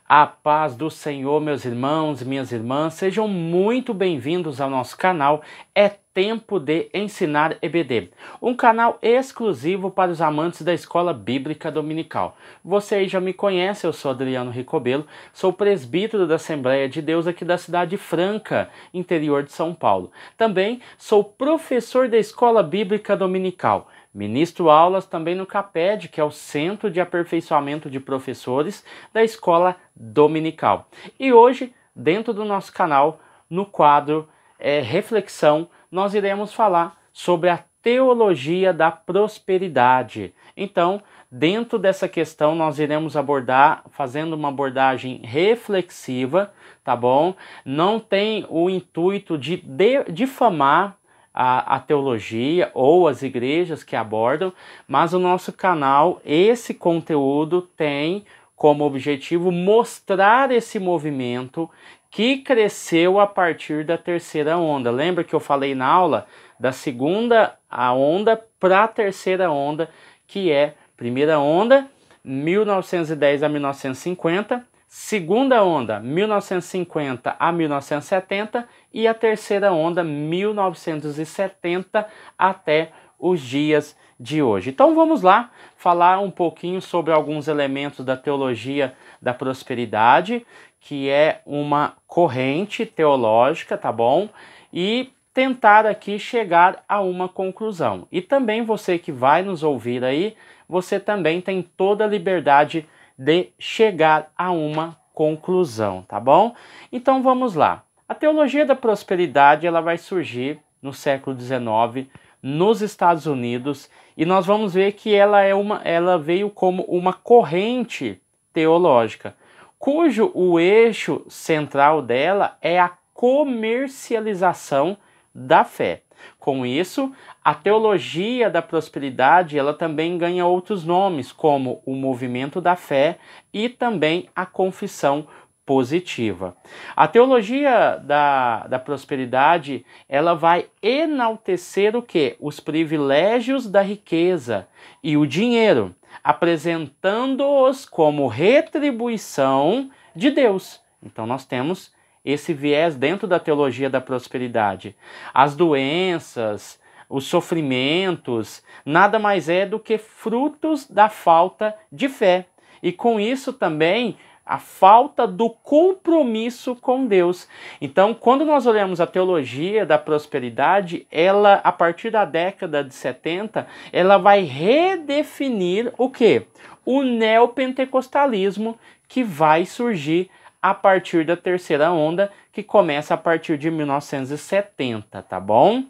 A paz do Senhor, meus irmãos e minhas irmãs, sejam muito bem-vindos ao nosso canal É Tempo de Ensinar EBD, um canal exclusivo para os amantes da Escola Bíblica Dominical. Você aí já me conhece, eu sou Adriano Ricobelo, sou presbítero da Assembleia de Deus aqui da Cidade Franca, interior de São Paulo. Também sou professor da Escola Bíblica Dominical. Ministro aulas também no CAPED, que é o Centro de Aperfeiçoamento de Professores da Escola Dominical. E hoje, dentro do nosso canal, no quadro Reflexão, nós iremos falar sobre a teologia da prosperidade. Então, dentro dessa questão, nós iremos abordar, fazendo uma abordagem reflexiva, tá bom? Não tem o intuito de difamar a teologia ou as igrejas que abordam, mas o nosso canal, esse conteúdo tem como objetivo mostrar esse movimento que cresceu a partir da terceira onda. Lembra que eu falei na aula da segunda onda para a terceira onda, que é primeira onda, 1910 a 1950, segunda onda, 1950 a 1970 e a terceira onda, 1970 até os dias de hoje. Então vamos lá falar um pouquinho sobre alguns elementos da teologia da prosperidade, que é uma corrente teológica, tá bom? E tentar aqui chegar a uma conclusão. E também você que vai nos ouvir aí, você também tem toda a liberdade de chegar a uma conclusão, tá bom? Então vamos lá. A teologia da prosperidade ela vai surgir no século XIX nos Estados Unidos e nós vamos ver que ela veio como uma corrente teológica, cujo o eixo central dela é a comercialização da fé. Com isso, a teologia da prosperidade ela também ganha outros nomes, como o movimento da fé e também a confissão positiva. A teologia da prosperidade ela vai enaltecer o quê? Os privilégios da riqueza e o dinheiro, apresentando-os como retribuição de Deus. Então nós temos esse viés dentro da teologia da prosperidade. As doenças, os sofrimentos, nada mais é do que frutos da falta de fé. E com isso também a falta do compromisso com Deus. Então, quando nós olhamos a teologia da prosperidade, ela, a partir da década de 70, ela vai redefinir o quê? O neopentecostalismo que vai surgir a partir da terceira onda, que começa a partir de 1970, tá bom?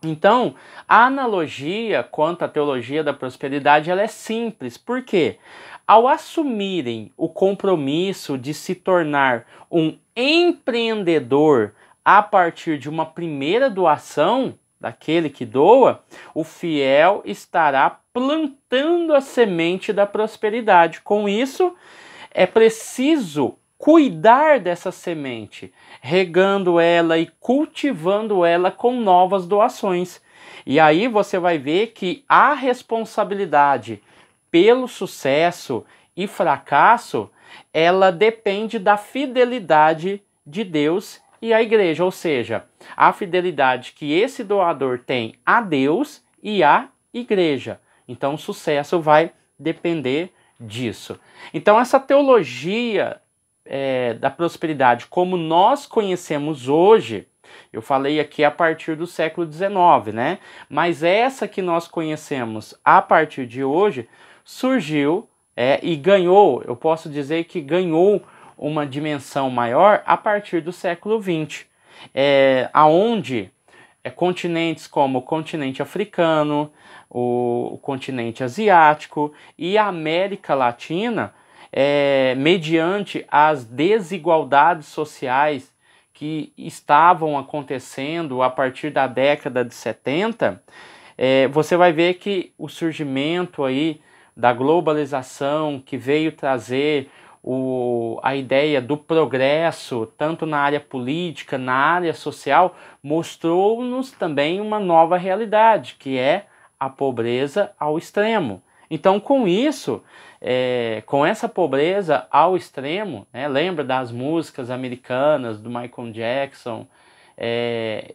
Então, a analogia quanto à teologia da prosperidade ela é simples. Por quê? Ao assumirem o compromisso de se tornar um empreendedor a partir de uma primeira doação, daquele que doa, o fiel estará plantando a semente da prosperidade. Com isso, é preciso cuidar dessa semente, regando ela e cultivando ela com novas doações. E aí você vai ver que a responsabilidade pelo sucesso e fracasso, ela depende da fidelidade de Deus e à igreja, ou seja, a fidelidade que esse doador tem a Deus e à igreja. Então o sucesso vai depender disso. Então essa teologia da prosperidade, como nós conhecemos hoje, eu falei aqui a partir do século XIX, né? Mas essa que nós conhecemos a partir de hoje surgiu e ganhou, eu posso dizer que ganhou uma dimensão maior a partir do século XX, aonde continentes como o continente africano, o continente asiático e a América Latina, mediante as desigualdades sociais que estavam acontecendo a partir da década de 70, você vai ver que o surgimento aí da globalização que veio trazer a ideia do progresso, tanto na área política, na área social, mostrou-nos também uma nova realidade, que é a pobreza ao extremo. Então, com isso, com essa pobreza ao extremo, né, lembra das músicas americanas do Michael Jackson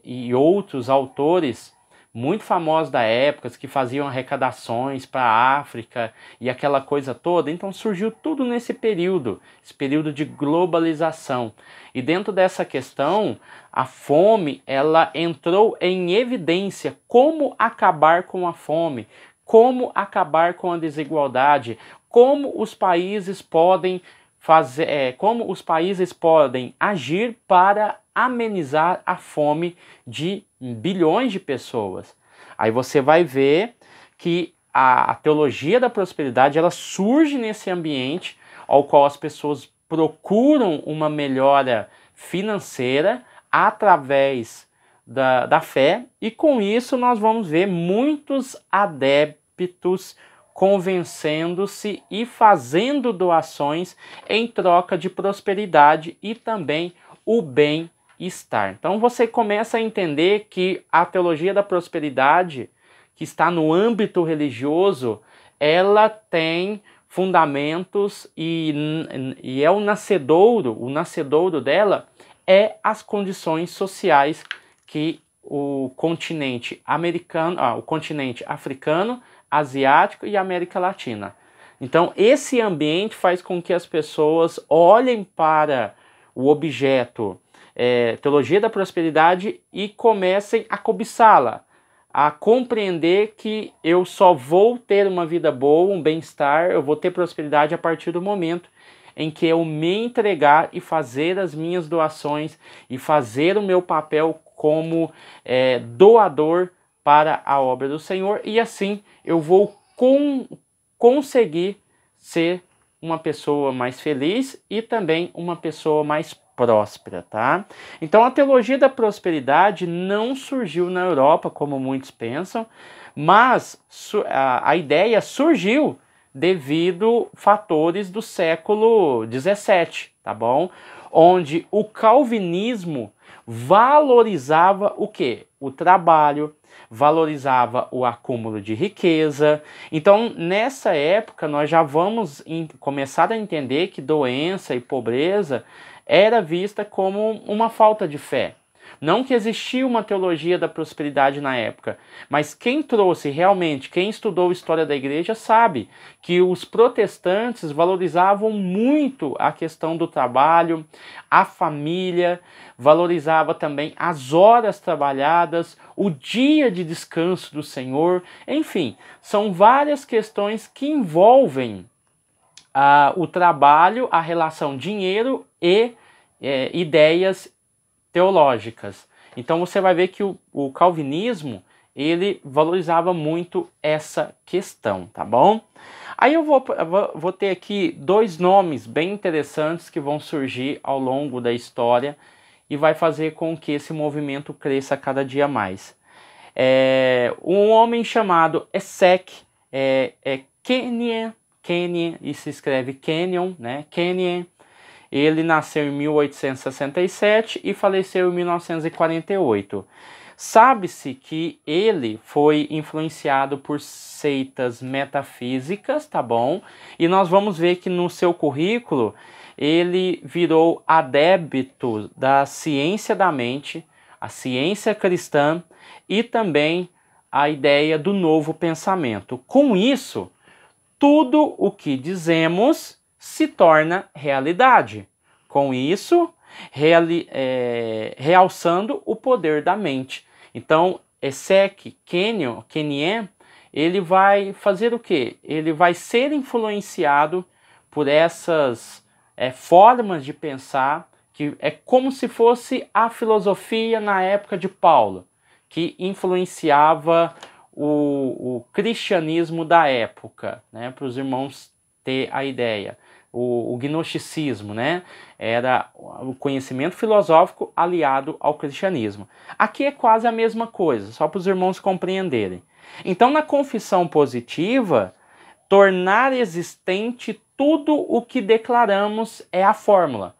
e outros autores muito famosos da época que faziam arrecadações para a África e aquela coisa toda. Então surgiu tudo nesse período, esse período de globalização. E dentro dessa questão, a fome, ela entrou em evidência. Como acabar com a fome? Como acabar com a desigualdade? Como os países podem como os países podem agir para amenizar a fome de bilhões de pessoas. Aí você vai ver que a teologia da prosperidade, ela surge nesse ambiente ao qual as pessoas procuram uma melhora financeira através da fé, e com isso nós vamos ver muitos adeptos convencendo-se e fazendo doações em troca de prosperidade e também o bem-estar. Então você começa a entender que a teologia da prosperidade, que está no âmbito religioso, ela tem fundamentos e é o nascedouro dela é as condições sociais que o continente americano, o continente africano, asiático e América Latina. Então, esse ambiente faz com que as pessoas olhem para o objeto teologia da prosperidade e comecem a cobiçá-la, a compreender que eu só vou ter uma vida boa, um bem-estar, eu vou ter prosperidade a partir do momento em que eu me entregar e fazer as minhas doações e fazer o meu papel como doador para a obra do Senhor, e assim eu vou conseguir ser uma pessoa mais feliz e também uma pessoa mais próspera, tá? Então a teologia da prosperidade não surgiu na Europa, como muitos pensam, mas a ideia surgiu devido fatores do século XVII, tá bom? Onde o calvinismo valorizava o quê? O trabalho, valorizava o acúmulo de riqueza. Então, nessa época, nós já vamos começar a entender que doença e pobreza era vista como uma falta de fé. Não que existia uma teologia da prosperidade na época, mas quem trouxe realmente, quem estudou a história da igreja sabe que os protestantes valorizavam muito a questão do trabalho, a família, valorizava também as horas trabalhadas, o dia de descanso do Senhor, enfim, são várias questões que envolvem o trabalho, a relação dinheiro e ideias teológicas. Então você vai ver que o calvinismo, ele valorizava muito essa questão, tá bom? Aí eu vou ter aqui dois nomes bem interessantes que vão surgir ao longo da história e vai fazer com que esse movimento cresça cada dia mais. Um homem chamado Essek Kenyon, e se escreve Kenyon, né? Kenyon. Ele nasceu em 1867 e faleceu em 1948. Sabe-se que ele foi influenciado por seitas metafísicas, tá bom? E nós vamos ver que no seu currículo ele virou adepto da ciência da mente, a ciência cristã e também a ideia do novo pensamento. Com isso, tudo o que dizemos se torna realidade. Com isso, realçando o poder da mente. Então, Essek Kenyon, ele vai fazer o quê? Ele vai ser influenciado por essas formas de pensar, que é como se fosse a filosofia na época de Paulo, que influenciava o cristianismo da época, né, para os irmãos ter a ideia. O gnosticismo, né, era o conhecimento filosófico aliado ao cristianismo. Aqui é quase a mesma coisa, só para os irmãos compreenderem. Então, na confissão positiva, tornar existente tudo o que declaramos é a fórmula.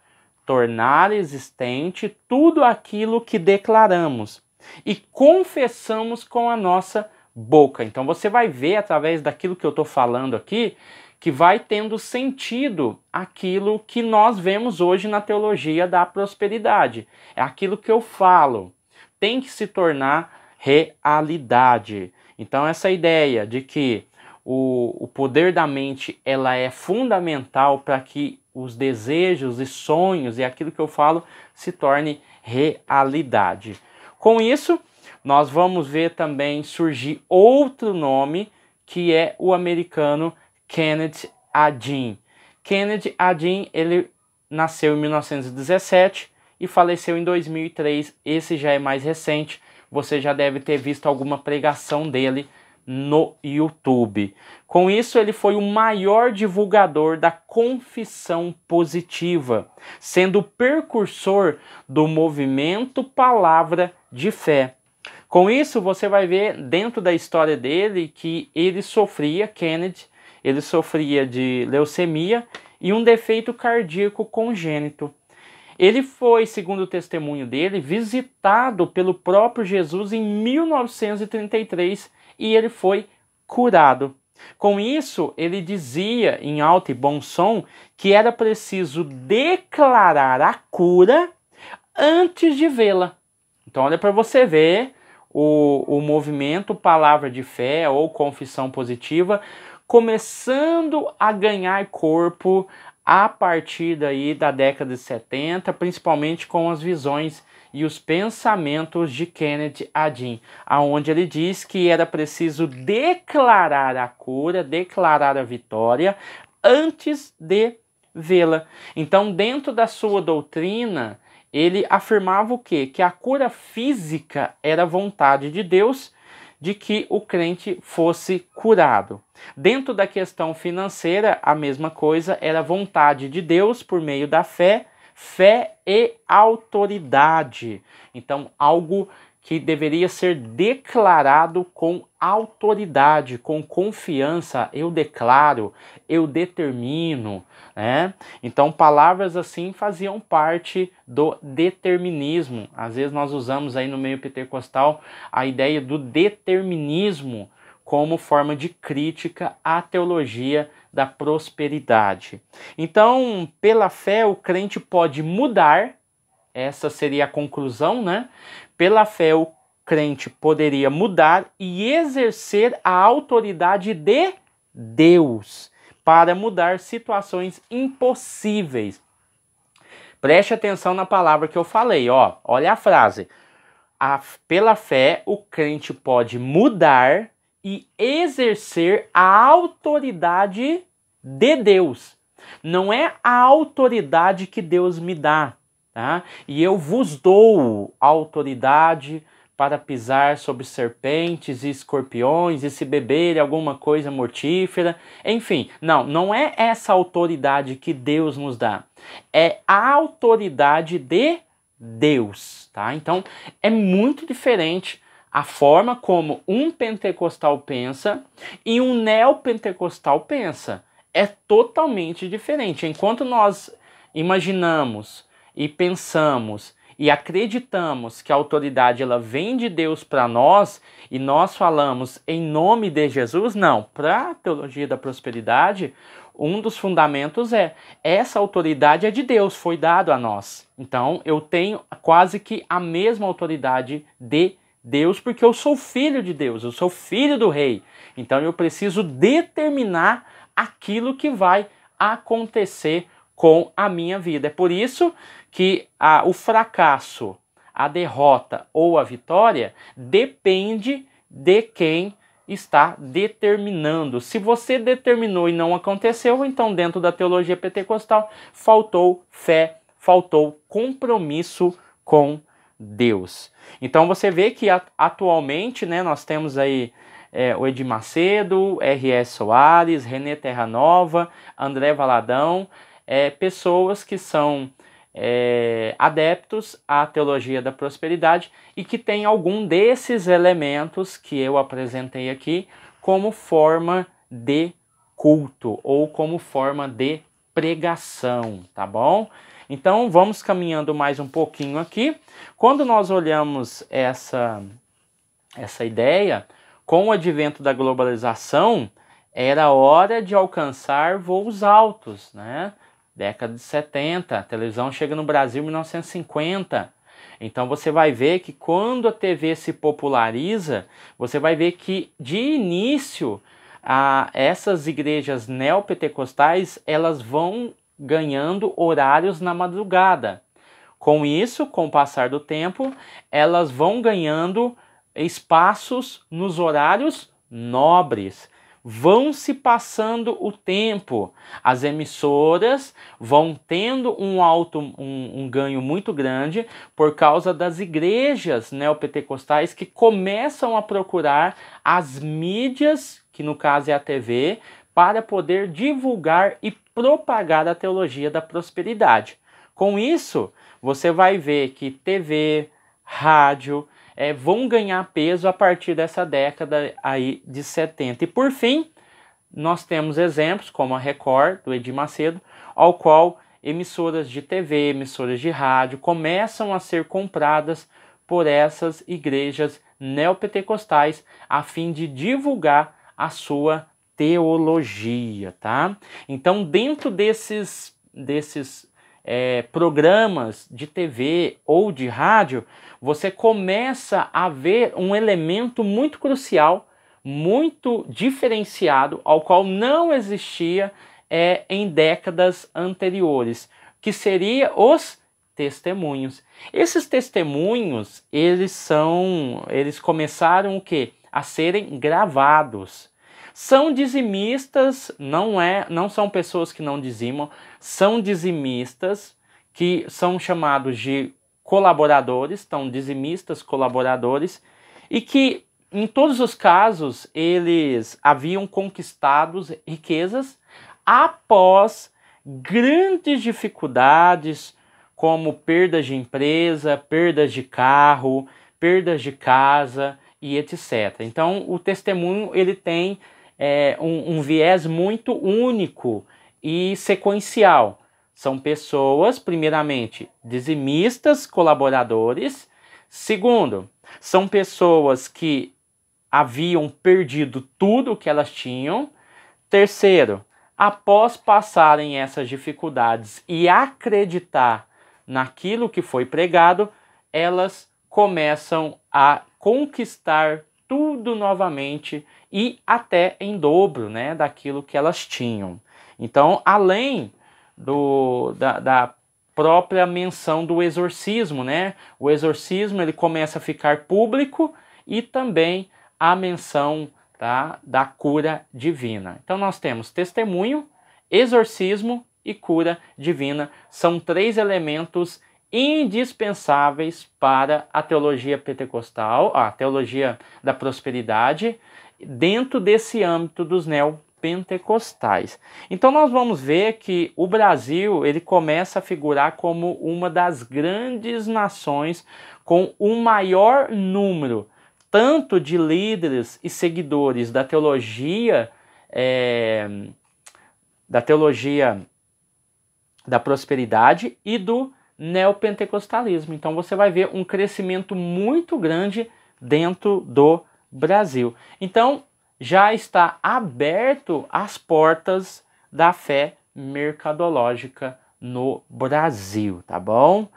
Tornar existente tudo aquilo que declaramos e confessamos com a nossa boca. Então você vai ver através daquilo que eu estou falando aqui, que vai tendo sentido aquilo que nós vemos hoje na teologia da prosperidade. É aquilo que eu falo, tem que se tornar realidade. Então essa ideia de que o poder da mente ela é fundamental para que os desejos e sonhos e aquilo que eu falo se torne realidade. Com isso, nós vamos ver também surgir outro nome, que é o americano Kenneth Adin. Kenneth Adin, ele nasceu em 1917 e faleceu em 2003. Esse já é mais recente. Você já deve ter visto alguma pregação dele no YouTube. Com isso, ele foi o maior divulgador da confissão positiva, sendo o precursor do movimento Palavra de Fé. Com isso, você vai ver dentro da história dele que ele sofria, Kenneth, ele sofria de leucemia e um defeito cardíaco congênito. Ele foi, segundo o testemunho dele, visitado pelo próprio Jesus em 1933 e ele foi curado. Com isso, ele dizia em alto e bom som que era preciso declarar a cura antes de vê-la. Então, olha para você ver o movimento Palavra de Fé ou Confissão Positiva começando a ganhar corpo a partir daí da década de 70, principalmente com as visões e os pensamentos de Kenneth Adin, aonde ele diz que era preciso declarar a cura, declarar a vitória antes de vê-la. Então, dentro da sua doutrina, ele afirmava o quê? Que a cura física era vontade de Deus, de que o crente fosse curado. Dentro da questão financeira, a mesma coisa, era vontade de Deus por meio da fé, fé e autoridade. Então, algo que deveria ser declarado com autoridade, com confiança. Eu declaro, eu determino, né? Então, palavras assim faziam parte do determinismo. Às vezes nós usamos aí no meio pentecostal a ideia do determinismo como forma de crítica à teologia da prosperidade. Então, pela fé, o crente pode mudar, essa seria a conclusão, né? Pela fé, o crente poderia mudar e exercer a autoridade de Deus para mudar situações impossíveis. Preste atenção na palavra que eu falei, ó. Olha a frase. Pela fé, o crente pode mudar e exercer a autoridade de Deus. Não é a autoridade que Deus me dá, tá? E eu vos dou autoridade para pisar sobre serpentes e escorpiões e se beber alguma coisa mortífera. Enfim, não é essa autoridade que Deus nos dá. É a autoridade de Deus, tá? Então, é muito diferente a forma como um pentecostal pensa e um neopentecostal pensa. É totalmente diferente. Enquanto nós imaginamos e pensamos e acreditamos que a autoridade ela vem de Deus para nós e nós falamos em nome de Jesus, não. Para a teologia da prosperidade, um dos fundamentos é essa autoridade é de Deus, foi dado a nós. Então eu tenho quase que a mesma autoridade de Deus, porque eu sou filho de Deus, eu sou filho do rei. Então eu preciso determinar aquilo que vai acontecer com a minha vida. É por isso que o fracasso, a derrota ou a vitória depende de quem está determinando. Se você determinou e não aconteceu, então dentro da teologia pentecostal faltou fé, faltou compromisso com Deus. Então você vê que atualmente, né, nós temos aí o Edir Macedo, R.S. Soares, René Terranova, André Valadão, pessoas que são adeptos à teologia da prosperidade e que tem algum desses elementos que eu apresentei aqui como forma de culto ou como forma de pregação, tá bom? Então vamos caminhando mais um pouquinho aqui. Quando nós olhamos essa ideia, com o advento da globalização, era hora de alcançar voos altos, né? Década de 70, a televisão chega no Brasil em 1950. Então você vai ver que quando a TV se populariza, você vai ver que de início essas igrejas neopentecostais elas vão ganhando horários na madrugada. Com isso, com o passar do tempo, elas vão ganhando espaços nos horários nobres. Vão se passando o tempo, as emissoras vão tendo um ganho muito grande por causa das igrejas neopentecostais que começam a procurar as mídias, que no caso é a TV, para poder divulgar e propagar a teologia da prosperidade. Com isso, você vai ver que TV, rádio, vão ganhar peso a partir dessa década aí de 70. E por fim, nós temos exemplos como a Record, do Edir Macedo, ao qual emissoras de TV, emissoras de rádio começam a ser compradas por essas igrejas neopentecostais a fim de divulgar a sua teologia, tá? Então, dentro desses programas de TV ou de rádio, você começa a ver um elemento muito crucial, muito diferenciado, ao qual não existia em décadas anteriores, que seria os testemunhos. Esses testemunhos, eles começaram o quê? A serem gravados. São dizimistas, não são pessoas que não dizimam, são dizimistas que são chamados de colaboradores, então dizimistas colaboradores, e que em todos os casos eles haviam conquistado riquezas após grandes dificuldades, como perdas de empresa, perdas de carro, perdas de casa e etc. Então o testemunho ele tem um viés muito único e sequencial. São pessoas, primeiramente, dizimistas, colaboradores. Segundo, são pessoas que haviam perdido tudo o que elas tinham. Terceiro, após passarem essas dificuldades e acreditar naquilo que foi pregado, elas começam a conquistar tudo novamente e até em dobro, né, daquilo que elas tinham. Então, além da própria menção do exorcismo, né? O exorcismo ele começa a ficar público e também a menção, tá, da cura divina. Então nós temos testemunho, exorcismo e cura divina. São três elementos indispensáveis para a teologia pentecostal, a teologia da prosperidade, dentro desse âmbito dos neopentecostais. Então nós vamos ver que o Brasil ele começa a figurar como uma das grandes nações com o maior número tanto de líderes e seguidores da teologia da prosperidade e do neopentecostalismo. Então você vai ver um crescimento muito grande dentro do Brasil. Então já está aberto as portas da fé mercadológica no Brasil, tá bom?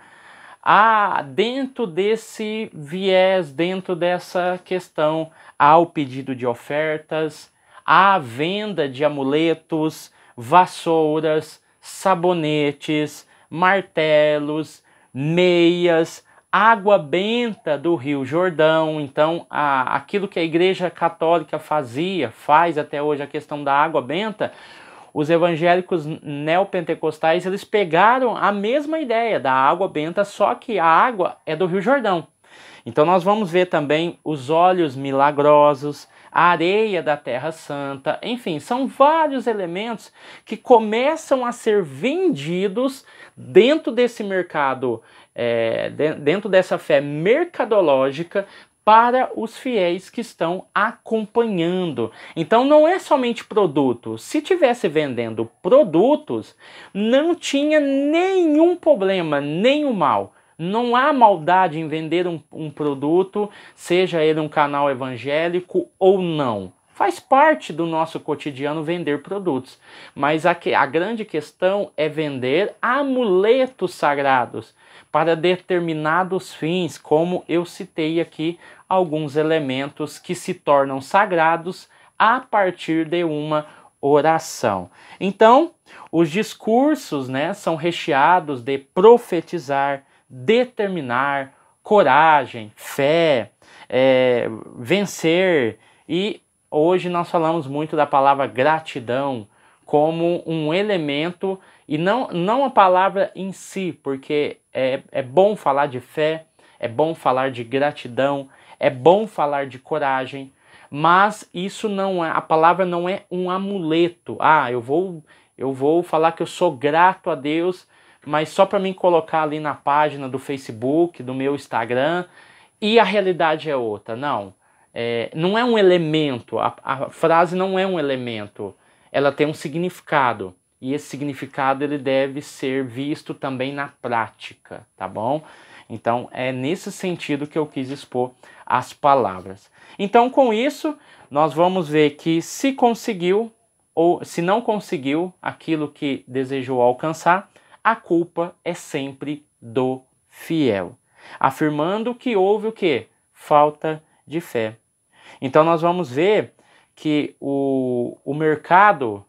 Dentro desse viés, dentro dessa questão, há o pedido de ofertas, há a venda de amuletos, vassouras, sabonetes, martelos, meias, água benta do Rio Jordão. Então, aquilo que a Igreja Católica faz até hoje, a questão da água benta, os evangélicos neopentecostais, eles pegaram a mesma ideia da água benta, só que a água é do Rio Jordão. Então nós vamos ver também os óleos milagrosos, a areia da Terra Santa, enfim, são vários elementos que começam a ser vendidos dentro desse mercado, dentro dessa fé mercadológica, para os fiéis que estão acompanhando. Então não é somente produto. Se tivesse vendendo produtos, não tinha nenhum problema, nenhum mal. Não há maldade em vender um produto, seja ele um canal evangélico ou não. Faz parte do nosso cotidiano vender produtos. Mas a grande questão é vender amuletos sagrados para determinados fins, como eu citei aqui alguns elementos que se tornam sagrados a partir de uma oração. Então, os discursos, né, são recheados de profetizar, determinar, coragem, fé, vencer. E hoje nós falamos muito da palavra gratidão como um elemento, e não a palavra em si, porque é bom falar de fé, é bom falar de gratidão, é bom falar de coragem, mas isso não é, a palavra não é um amuleto. Ah, eu vou falar que eu sou grato a Deus, mas só para mim colocar ali na página do Facebook, do meu Instagram, e a realidade é outra. Não, não é um elemento, a frase não é um elemento, ela tem um significado, e esse significado ele deve ser visto também na prática, tá bom? Então é nesse sentido que eu quis expor as palavras. Então com isso, nós vamos ver que se conseguiu ou se não conseguiu aquilo que desejou alcançar, a culpa é sempre do fiel, afirmando que houve o quê? Falta de fé. Então nós vamos ver que o mercado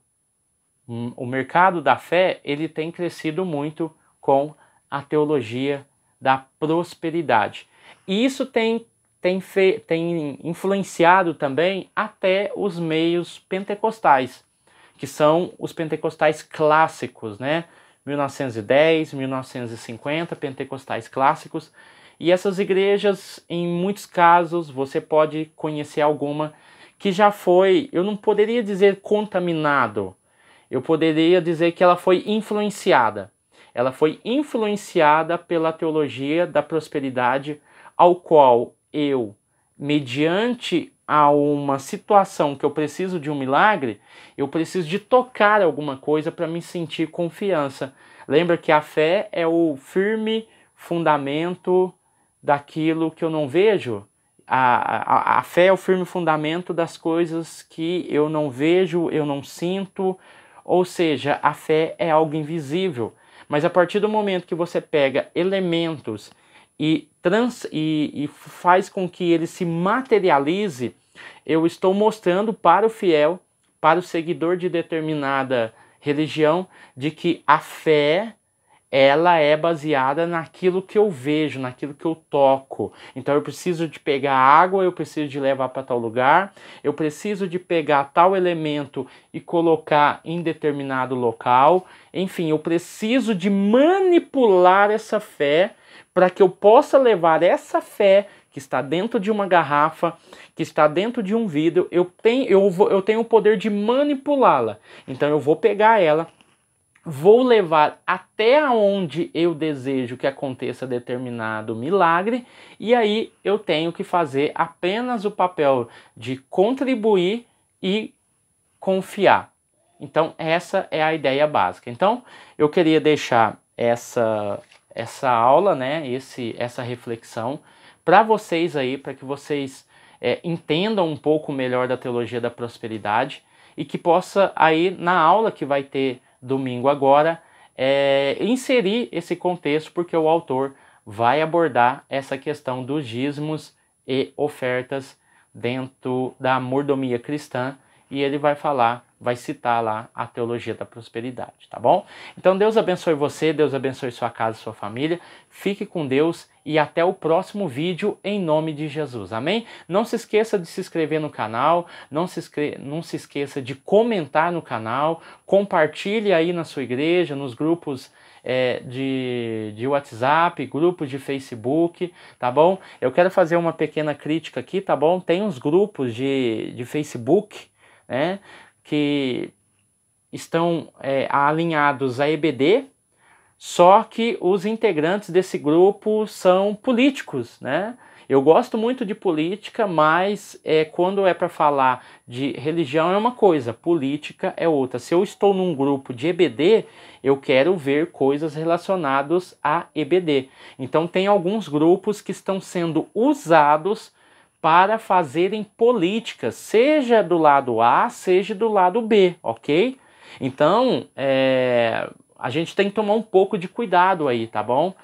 da fé, ele tem crescido muito com a teologia da prosperidade. E isso tem influenciado também até os meios pentecostais, que são os pentecostais clássicos, né? 1910, 1950, pentecostais clássicos. E essas igrejas, em muitos casos, você pode conhecer alguma que já foi, eu não poderia dizer contaminado, eu poderia dizer que ela foi influenciada. Ela foi influenciada pela teologia da prosperidade, ao qual eu, mediante a uma situação que eu preciso de um milagre, eu preciso de tocar alguma coisa para me sentir confiança. Lembra que a fé é o firme fundamento daquilo que eu não vejo? A fé é o firme fundamento das coisas que eu não vejo, eu não sinto, ou seja, a fé é algo invisível. Mas a partir do momento que você pega elementos e faz com que ele se materialize, eu estou mostrando para o fiel, para o seguidor de determinada religião, de que a fé, ela é baseada naquilo que eu vejo, naquilo que eu toco. Então eu preciso de pegar água, eu preciso de levar para tal lugar, eu preciso de pegar tal elemento e colocar em determinado local. Enfim, eu preciso de manipular essa fé para que eu possa levar essa fé que está dentro de uma garrafa, que está dentro de um vidro, eu tenho o poder de manipulá-la. Então eu vou pegar ela, vou levar até onde eu desejo que aconteça determinado milagre, e aí eu tenho que fazer apenas o papel de contribuir e confiar. Então essa é a ideia básica. Então eu queria deixar essa aula, né, essa reflexão para vocês aí, para que vocês entendam um pouco melhor da teologia da prosperidade e que possa aí na aula que vai ter domingo agora, inserir esse contexto, porque o autor vai abordar essa questão dos dízimos e ofertas dentro da mordomia cristã, e ele vai citar lá a teologia da prosperidade, tá bom? Então Deus abençoe você, Deus abençoe sua casa e sua família, fique com Deus e até o próximo vídeo em nome de Jesus, amém? Não se esqueça de se inscrever no canal, não se esqueça de comentar no canal, compartilhe aí na sua igreja, nos grupos de WhatsApp, grupos de Facebook, tá bom? Eu quero fazer uma pequena crítica aqui, tá bom? Tem uns grupos de Facebook, né, que estão alinhados à EBD, só que os integrantes desse grupo são políticos, né? Eu gosto muito de política, mas quando é para falar de religião é uma coisa, política é outra. Se eu estou num grupo de EBD, eu quero ver coisas relacionadas a EBD. Então tem alguns grupos que estão sendo usados para fazerem políticas, seja do lado A, seja do lado B, ok? Então, a gente tem que tomar um pouco de cuidado aí, tá bom?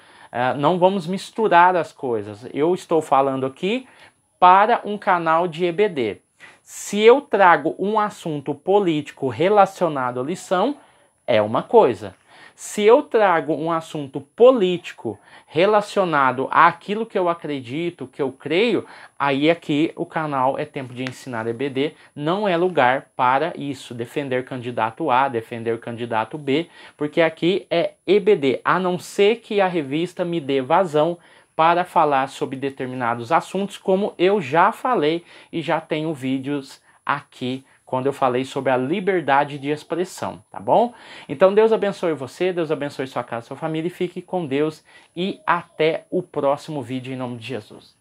Não vamos misturar as coisas. Eu estou falando aqui para um canal de EBD. Se eu trago um assunto político relacionado à lição, é uma coisa. Se eu trago um assunto político relacionado àquilo que eu acredito, que eu creio, aí aqui o canal é Tempo de Ensinar EBD, não é lugar para isso, defender candidato A, defender candidato B, porque aqui é EBD, a não ser que a revista me dê vazão para falar sobre determinados assuntos, como eu já falei e já tenho vídeos aqui quando eu falei sobre a liberdade de expressão, tá bom? Então Deus abençoe você, Deus abençoe sua casa, sua família, e fique com Deus e até o próximo vídeo em nome de Jesus.